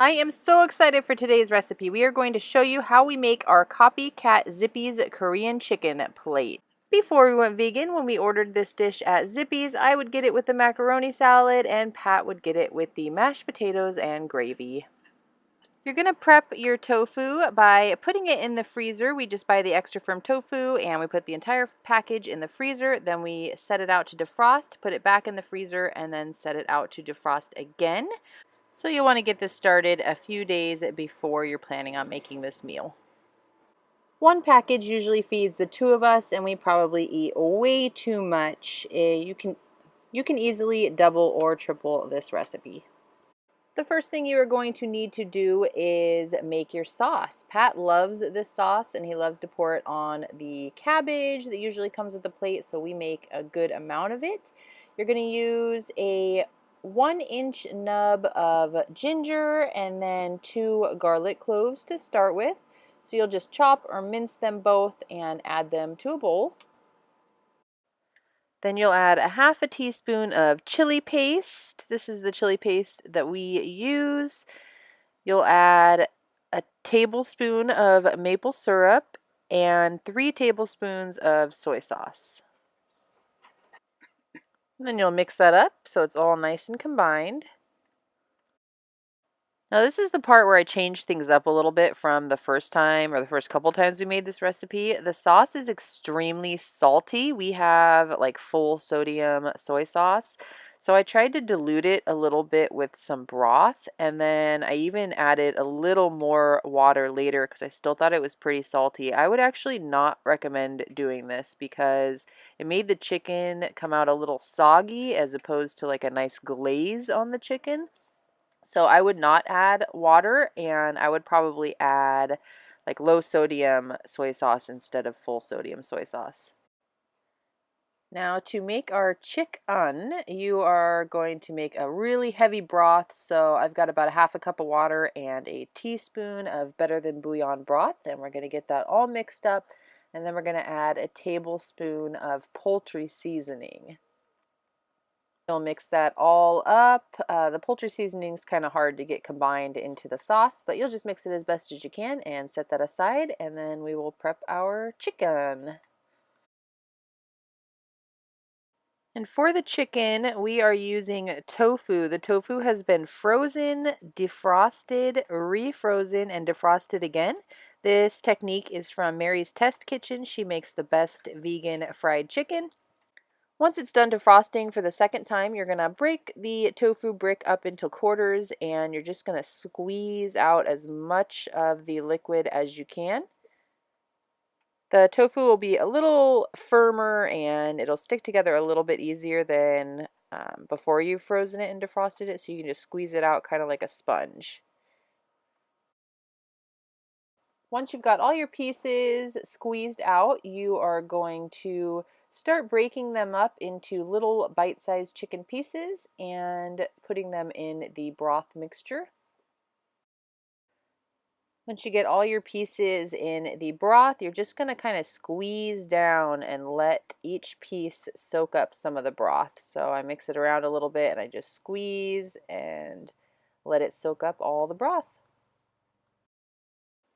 I am so excited for today's recipe. We are going to show you how we make our Copycat Zippys Korean chicken plate. Before we went vegan, when we ordered this dish at Zippy's, I would get it with the macaroni salad and Pat would get it with the mashed potatoes and gravy. You're going to prep your tofu by putting it in the freezer. We just buy the extra firm tofu and we put the entire package in the freezer. Then we set it out to defrost, put it back in the freezer, and then set it out to defrost again. So you'll want to get this started a few days before you're planning on making this meal. One package usually feeds the two of us, and we probably eat way too much. You can easily double or triple this recipe. The first thing you are going to need to do is make your sauce. Pat loves this sauce and he loves to pour it on the cabbage that usually comes with the plate, so we make a good amount of it. You're going to use a 1-inch nub of ginger and then 2 garlic cloves to start with. So you'll just chop or mince them both and add them to a bowl. Then you'll add a 1/2 teaspoon of chili paste. This is the chili paste that we use. You'll add a tablespoon of maple syrup and 3 tablespoons of soy sauce. And then you'll mix that up so it's all nice and combined. Now this is the part where I changed things up a little bit from the first time or the first couple times we made this recipe. The sauce is extremely salty. We have like full sodium soy sauce. So I tried to dilute it a little bit with some broth, and then I even added a little more water later because I still thought it was pretty salty. I would actually not recommend doing this because it made the chicken come out a little soggy as opposed to like a nice glaze on the chicken. So I would not add water, and I would probably add like low sodium soy sauce instead of full sodium soy sauce. Now to make our chicken, you are going to make a really heavy broth. So I've got about a 1/2 cup of water and a teaspoon of better than bouillon broth, and we're going to get that all mixed up, and then we're going to add a tablespoon of poultry seasoning. You'll mix that all up. The poultry seasoning is kind of hard to get combined into the sauce, but you'll just mix it as best as you can and set that aside, and then we will prep our chicken. And for the chicken, we are using tofu. The tofu has been frozen, defrosted, refrozen, and defrosted again. This technique is from Mary's Test Kitchen. She makes the best vegan fried chicken. Once it's done defrosting for the second time, you're going to break the tofu brick up into quarters, and you're just going to squeeze out as much of the liquid as you can. The tofu will be a little firmer and it'll stick together a little bit easier than before you've frozen it and defrosted it, so you can just squeeze it out kind of like a sponge. Once you've got all your pieces squeezed out, you are going to start breaking them up into little bite-sized chicken pieces and putting them in the broth mixture. Once you get all your pieces in the broth, you're just going to kind of squeeze down and let each piece soak up some of the broth. So I mix it around a little bit and I just squeeze and let it soak up all the broth.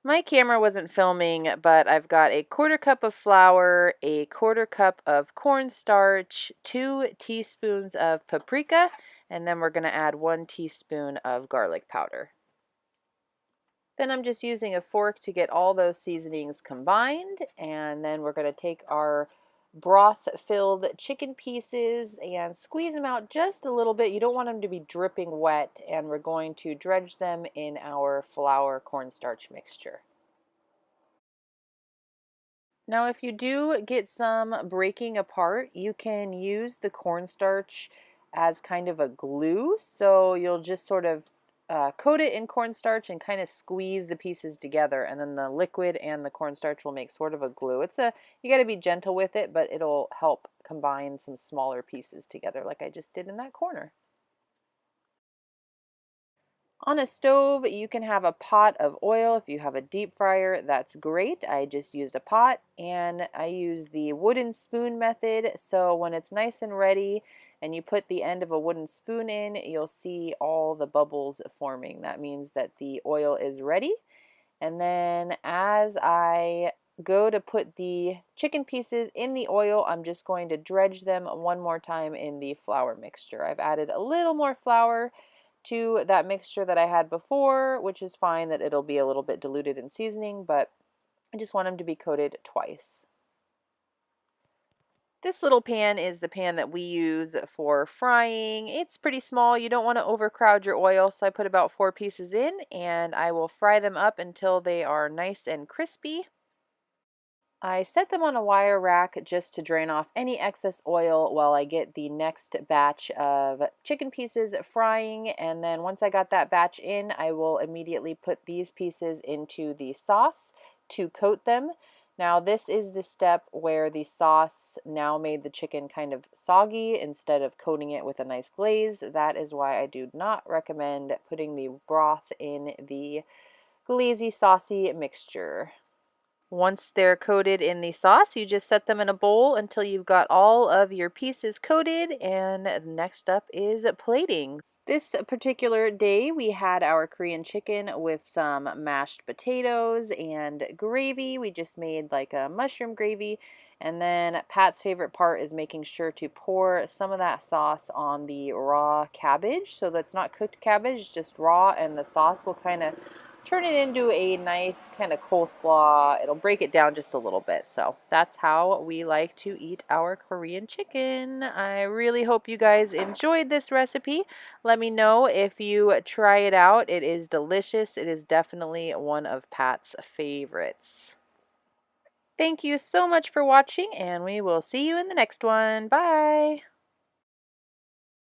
My camera wasn't filming, but I've got a 1/4 cup of flour, a 1/4 cup of cornstarch, 2 teaspoons of paprika, and then we're going to add 1 teaspoon of garlic powder. Then I'm just using a fork to get all those seasonings combined, and then we're going to take our broth-filled chicken pieces and squeeze them out just a little bit. You don't want them to be dripping wet, and we're going to dredge them in our flour cornstarch mixture. Now if you do get some breaking apart, you can use the cornstarch as kind of a glue. So you'll just sort of coat it in cornstarch and kind of squeeze the pieces together, and then the liquid and the cornstarch will make sort of a glue. You got to be gentle with it, but it'll help combine some smaller pieces together like I just did in that corner. On a stove, you can have a pot of oil. If you have a deep fryer, that's great. I just used a pot, and I use the wooden spoon method. So when it's nice and ready and you put the end of a wooden spoon in, you'll see all the bubbles forming. That means that the oil is ready. And then as I go to put the chicken pieces in the oil, I'm just going to dredge them one more time in the flour mixture. I've added a little more flour to that mixture that I had before, which is fine that it'll be a little bit diluted in seasoning, but I just want them to be coated twice. This little pan is the pan that we use for frying. It's pretty small. You don't want to overcrowd your oil, so I put about 4 pieces in, and I will fry them up until they are nice and crispy. I set them on a wire rack just to drain off any excess oil while I get the next batch of chicken pieces frying, and then once I got that batch in, I will immediately put these pieces into the sauce to coat them. Now this is the step where the sauce now made the chicken kind of soggy instead of coating it with a nice glaze. That is why I do not recommend putting the broth in the glazy saucy mixture. Once they're coated in the sauce, you just set them in a bowl until you've got all of your pieces coated, and next up is plating. This particular day we had our Korean chicken with some mashed potatoes and gravy. We just made like a mushroom gravy, and then Pat's favorite part is making sure to pour some of that sauce on the raw cabbage. So that's not cooked cabbage, just raw, and the sauce will kind of turn it into a nice kind of coleslaw. It'll break it down just a little bit. So that's how we like to eat our Korean chicken. I really hope you guys enjoyed this recipe. Let me know if you try it out. It is delicious. It is definitely one of Pat's favorites. Thank you so much for watching, and we will see you in the next one. Bye!